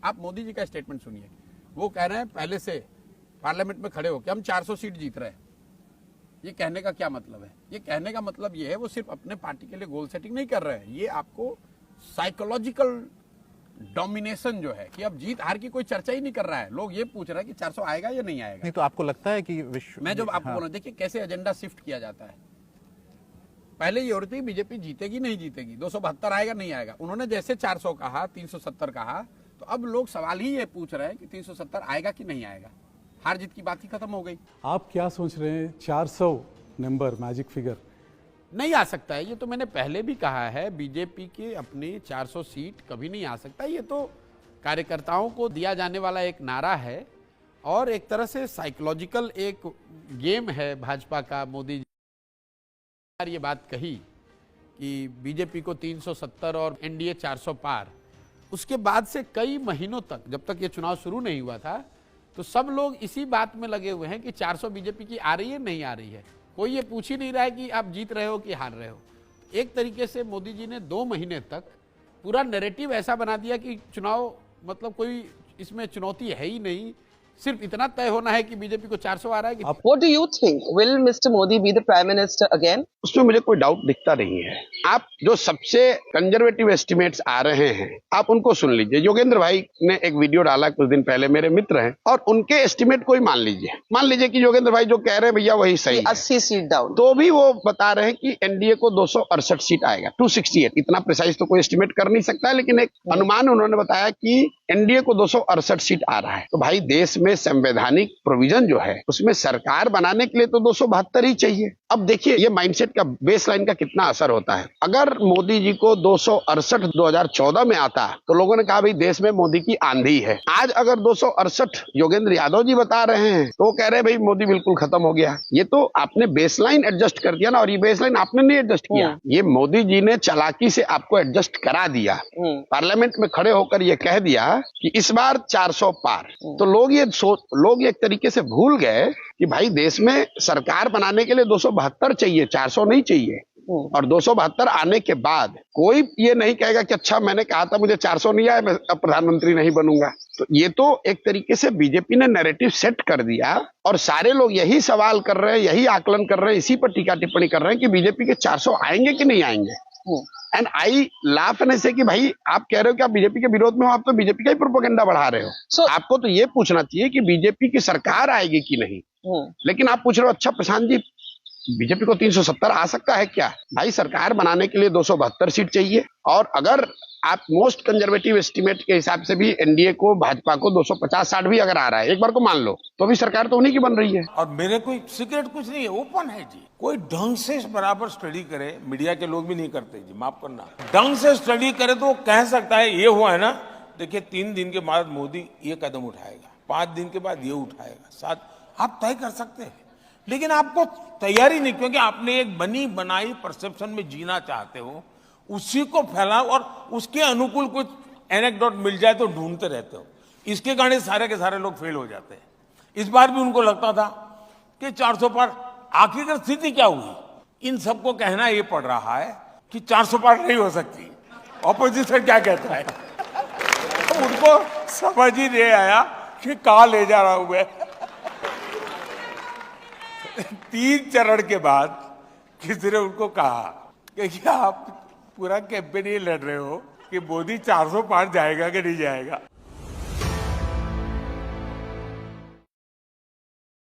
आप मोदी जी का स्टेटमेंट सुनिए, वो कह रहे हैं पहले से पार्लियामेंट में खड़े होकर हम 400 सीट जीत रहे हैं। ये कहने का क्या मतलब है? ये कहने का मतलब ये है वो सिर्फ अपने पार्टी के लिए गोल सेटिंग नहीं कर रहे हैं, ये आपको साइकोलॉजिकल डोमिनेशन जो है कि अब जीत हार की कोई चर्चा ही नहीं कर रहा है। लोग ये पूछ रहे हैं कि 400 आएगा या नहीं आएगा। नहीं तो आपको लगता है कि मैं जब आपको बोला, देखिए कैसे एजेंडा शिफ्ट किया जाता है। पहले ये हो रही थी बीजेपी जीतेगी नहीं जीतेगी, 272 आएगा नहीं आएगा। उन्होंने जैसे 400 कहा, 370 कहा, तो अब लोग सवाल ही ये पूछ रहे हैं कि 370 आएगा कि नहीं आएगा। हार जीत की बात ही खत्म हो गई। आप क्या सोच रहे हैं 400 नंबर मैजिक फिगर नहीं आ सकता है, ये तो मैंने पहले भी कहा है। बीजेपी की अपनी 400 सीट कभी नहीं आ सकता। ये तो कार्यकर्ताओं को दिया जाने वाला एक नारा है और एक तरह से साइकोलॉजिकल एक गेम है भाजपा का। मोदी जी ये बात कही कि बीजेपी को 370 और एनडीए 400 पार, उसके बाद से कई महीनों तक, जब तक ये चुनाव शुरू नहीं हुआ था, तो सब लोग इसी बात में लगे हुए हैं कि 400 बीजेपी की आ रही है नहीं आ रही है। कोई ये पूछ ही नहीं रहा है कि आप जीत रहे हो कि हार रहे हो। एक तरीके से मोदी जी ने 2 महीने तक पूरा नैरेटिव ऐसा बना दिया कि चुनाव मतलब कोई इसमें चुनौती है ही नहीं, सिर्फ इतना तय होना है कि बीजेपी को 400 आ रहा है कि What do you think? Will Mr. Modi be the Prime Minister again? उसमें मुझे कोई डाउट दिखता नहीं है। आप जो सबसे कंजर्वेटिव एस्टिमेट्स आ रहे हैं आप उनको सुन लीजिए। योगेंद्र भाई ने एक वीडियो डाला कुछ दिन पहले, मेरे मित्र हैं, और उनके एस्टिमेट को ही मान लीजिए कि योगेंद्र भाई जो कह रहे हैं भैया वही सही है। 80 सीट डाउन, तो भी वो बता रहे हैं कि एनडीए को 268 सीट आएगा, 268। इतना प्रिसाइज तो कोई एस्टिमेट कर नहीं सकता है, लेकिन एक अनुमान उन्होंने बताया कि एनडीए को 268 सीट आ रहा है। तो भाई देश में संवैधानिक प्रोविजन जो है उसमें सरकार बनाने के लिए तो 272 ही चाहिए। अब देखिए ये माइंडसेट का, बेसलाइन का कितना असर होता है। अगर मोदी जी को 268 2014 में आता तो लोगों ने कहा भाई देश में मोदी की आंधी है। आज अगर 268 योगेंद्र यादव जी बता रहे हैं तो वो कह रहे हैं भाई मोदी बिल्कुल खत्म हो गया। ये तो आपने बेसलाइन एडजस्ट कर दिया ना, और ये बेसलाइन आपने नहीं एडजस्ट किया, ये मोदी जी ने चालाकी से आपको एडजस्ट करा दिया। पार्लियामेंट में खड़े होकर ये कह दिया कि इस बार 400 पार। तो लोग एक तरीके से भूल गए कि भाई देश में सरकार बनाने के लिए 272 चाहिए, 400 नहीं चाहिए। और 272 आने के बाद कोई ये नहीं कहेगा कि अच्छा मैंने कहा था मुझे 400 नहीं आया, मैं अब प्रधानमंत्री नहीं बनूंगा। तो ये तो एक तरीके से बीजेपी ने नैरेटिव सेट कर दिया और सारे लोग यही सवाल कर रहे हैं, यही आकलन कर रहे हैं, इसी पर टीका टिप्पणी कर रहे हैं कि बीजेपी के 400 आएंगे कि नहीं आएंगे। एंड आई लाफ एंड से कि भाई आप कह रहे हो कि आप बीजेपी के विरोध में हो, आप तो बीजेपी का ही प्रोपेगेंडा बढ़ा रहे हो। आपको तो ये पूछना चाहिए कि बीजेपी की सरकार आएगी कि नहीं। लेकिन आप पूछ रहे हो अच्छा प्रशांत जी बीजेपी को 370 आ सकता है क्या? भाई सरकार बनाने के लिए 272 सीट चाहिए, और अगर आप मोस्ट कंजर्वेटिव एस्टिमेट के हिसाब से भी एनडीए को, भाजपा को 250-60 भी अगर आ रहा है, एक बार को मान लो, तो भी सरकार तो उन्हीं की बन रही है। और मेरे कोई सीक्रेट कुछ नहीं है, ओपन है जी। कोई ढंग से बराबर स्टडी करे, मीडिया के लोग भी नहीं करते जी, माफ करना। ढंग से स्टडी करे तो कह सकता है ये हुआ है ना, देखिए 3 दिन के बाद मोदी ये कदम उठाएगा, 5 दिन के बाद ये उठाएगा, 7 आप तय कर सकते हैं। लेकिन आपको तैयारी नहीं, क्योंकि आपने एक बनी बनाई परसेप्शन में जीना चाहते हो, उसी को फैलाओ और उसके अनुकूल कुछ एनेक्डोट मिल जाए तो ढूंढते रहते हो। इसके कारण सारे के सारे लोग फेल हो जाते हैं। इस बार भी उनको लगता था कि 400 पार, आखिरकार स्थिति क्या हुई? इन सबको कहना ये पड़ रहा है कि 400 पार नहीं हो सकती। ऑपोजिशन क्या कहता है? तो उनको समझ ही नहीं आया कि कहां ले जा रहा हूं मैं। 3 चरण के बाद किसी ने उनको कहा कि आप पूरा कैंपेन ये लड़ रहे हो कि मोदी 400 पार जाएगा कि नहीं जाएगा।